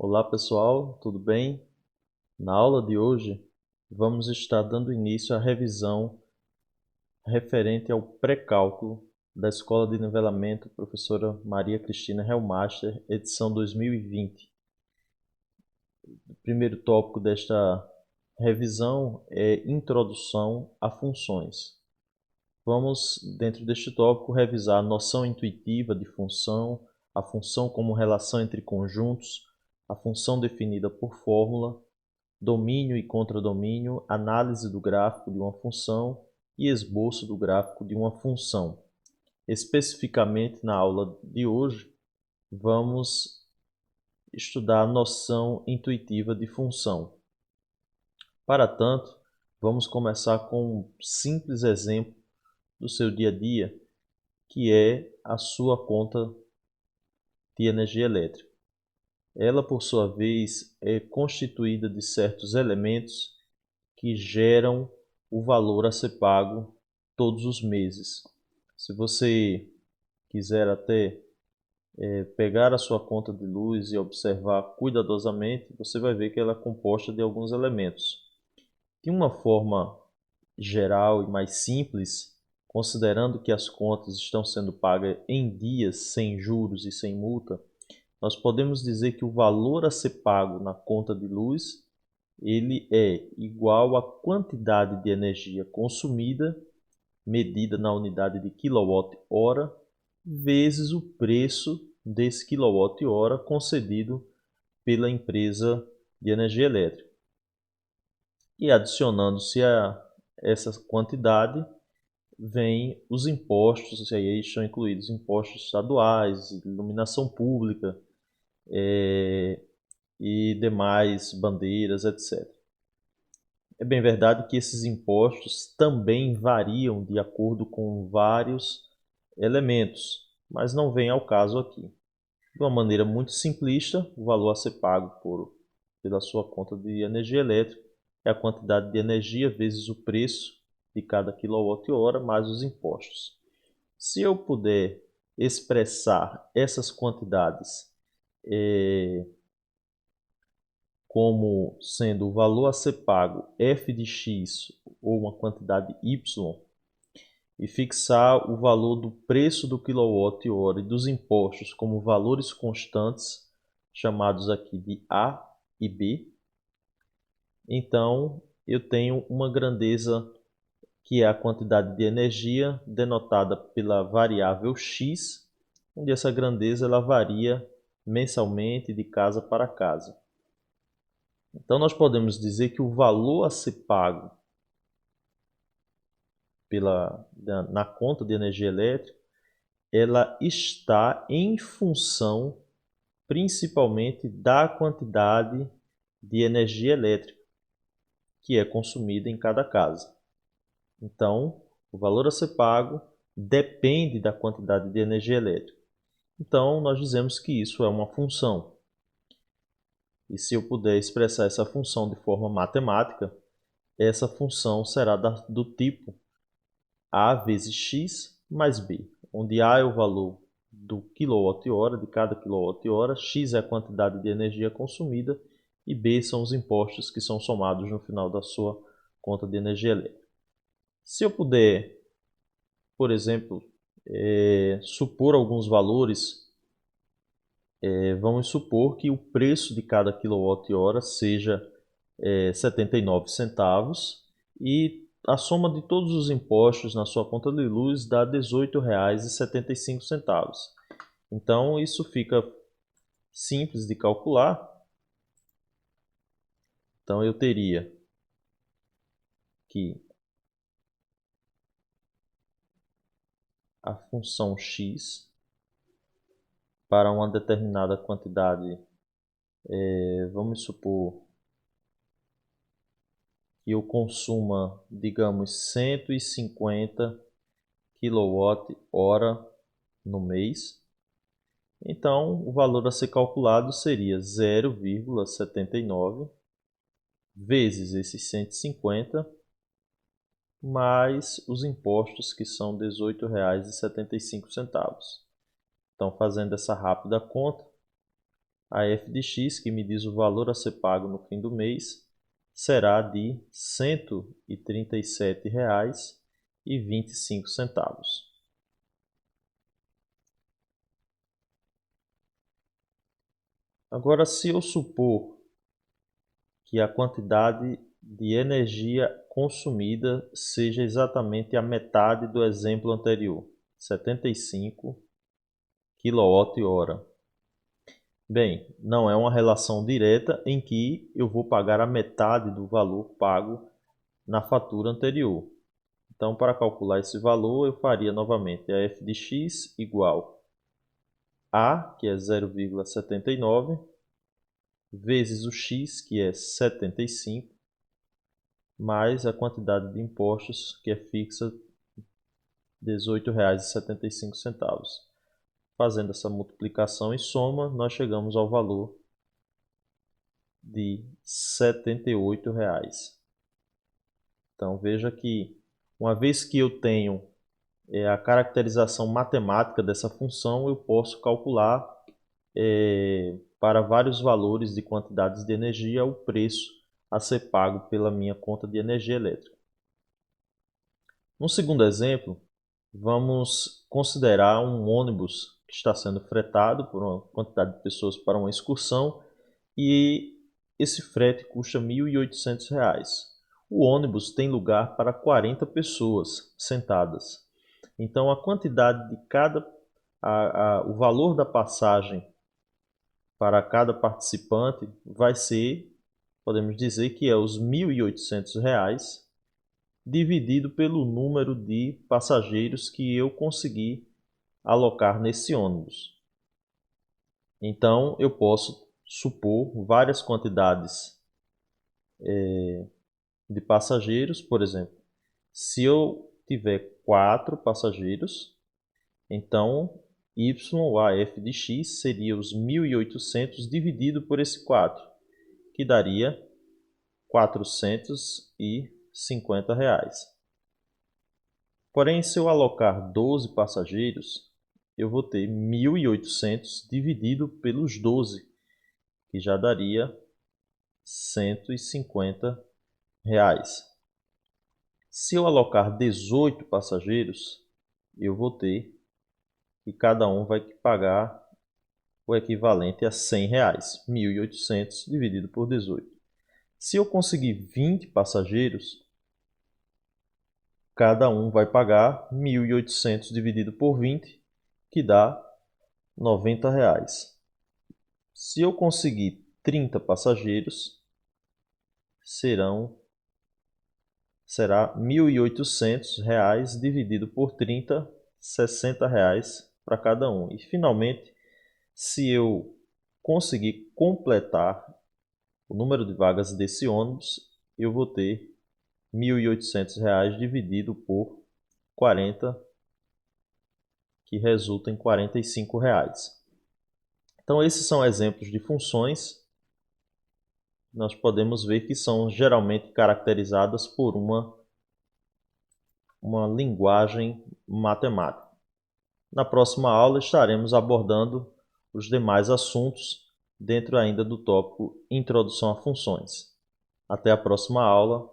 Olá pessoal, tudo bem? Na aula de hoje vamos estar dando início à revisão referente ao pré-cálculo da Escola de Nivelamento Professora Maria Cristina Hellmaster, edição 2020. O primeiro tópico desta revisão é Introdução a Funções. Vamos, dentro deste tópico, revisar a noção intuitiva de função, a função como relação entre conjuntos, a função definida por fórmula, domínio e contradomínio, análise do gráfico de uma função e esboço do gráfico de uma função. Especificamente na aula de hoje, vamos estudar a noção intuitiva de função. Para tanto, vamos começar com um simples exemplo do seu dia a dia, que é a sua conta de energia elétrica. Ela, por sua vez, é constituída de certos elementos que geram o valor a ser pago todos os meses. Se você quiser até pegar a sua conta de luz e observar cuidadosamente, você vai ver que ela é composta de alguns elementos. De uma forma geral e mais simples, considerando que as contas estão sendo pagas em dias, sem juros e sem multa, nós podemos dizer que o valor a ser pago na conta de luz ele é igual à quantidade de energia consumida, medida na unidade de quilowatt-hora, vezes o preço desse quilowatt-hora concedido pela empresa de energia elétrica. E adicionando-se a essa quantidade, vem os impostos, e aí estão incluídos impostos estaduais, iluminação pública, e demais bandeiras, etc. É bem verdade que esses impostos também variam de acordo com vários elementos, mas não vem ao caso aqui. De uma maneira muito simplista, o valor a ser pago pela sua conta de energia elétrica é a quantidade de energia vezes o preço de cada quilowatt-hora mais os impostos. Se eu puder expressar essas quantidades como sendo o valor a ser pago f de x ou uma quantidade y e fixar o valor do preço do quilowatt-hora e dos impostos como valores constantes, chamados aqui de A e B, então eu tenho uma grandeza que é a quantidade de energia denotada pela variável x, onde essa grandeza ela varia mensalmente de casa para casa. Então nós podemos dizer que o valor a ser pago na conta de energia elétrica, ela está em função principalmente da quantidade de energia elétrica que é consumida em cada casa. Então, o valor a ser pago depende da quantidade de energia elétrica. Então, nós dizemos que isso é uma função. E se eu puder expressar essa função de forma matemática, essa função será do tipo A vezes x mais b, onde A é o valor do quilowatt-hora, de cada quilowatt-hora, x é a quantidade de energia consumida e b são os impostos que são somados no final da sua conta de energia elétrica. Se eu puder, por exemplo, supor alguns valores, vamos supor que o preço de cada quilowatt-hora seja 79 centavos e a soma de todos os impostos na sua conta de luz dá R$ 18,75. Então isso fica simples de calcular. Então eu teria que a função x para uma determinada quantidade, vamos supor que eu consuma, digamos, 150 kWh no mês. Então, o valor a ser calculado seria 0,79 vezes esses 150 mais os impostos, que são R$ 18,75. Então, fazendo essa rápida conta, a f de x, que me diz o valor a ser pago no fim do mês, será de R$ 137,25. Agora, se eu supor que a quantidade de energia consumida seja exatamente a metade do exemplo anterior, 75 kWh. Bem, não é uma relação direta em que eu vou pagar a metade do valor pago na fatura anterior. Então, para calcular esse valor, eu faria novamente a f de x igual a, que é 0,79, vezes o x, que é 75, mais a quantidade de impostos, que é fixa, R$ 18,75. Fazendo essa multiplicação e soma, nós chegamos ao valor de R$ 78. Então veja que, uma vez que eu tenho a caracterização matemática dessa função, eu posso calcular para vários valores de quantidades de energia o preço a ser pago pela minha conta de energia elétrica. No segundo exemplo, vamos considerar um ônibus que está sendo fretado por uma quantidade de pessoas para uma excursão e esse frete custa R$ 1.800. O ônibus tem lugar para 40 pessoas sentadas. Então, a quantidade de o valor da passagem para cada participante vai ser, podemos dizer que é os R$ 1.800 dividido pelo número de passageiros que eu consegui alocar nesse ônibus. Então, eu posso supor várias quantidades de passageiros. Por exemplo, se eu tiver 4 passageiros, então f de x seria os 1.800 dividido por esse 4, que daria R$ 450. Porém, se eu alocar 12 passageiros, eu vou ter 1.800 dividido pelos 12, que já daria R$ 150. Se eu alocar 18 passageiros, eu vou ter que cada um vai pagar o equivalente a R$ 100. 1.800 dividido por 18. Se eu conseguir 20 passageiros, cada um vai pagar 1.800 dividido por 20, que dá R$ 90. Se eu conseguir 30 passageiros, será R$ 1.800 dividido por 30, R$ 60 para cada um. E finalmente, se eu conseguir completar o número de vagas desse ônibus, eu vou ter R$ 1.800 dividido por 40, que resulta em R$ 45. Então, esses são exemplos de funções. Nós podemos ver que são geralmente caracterizadas por uma linguagem matemática. Na próxima aula estaremos abordando os demais assuntos dentro ainda do tópico Introdução a Funções. Até a próxima aula.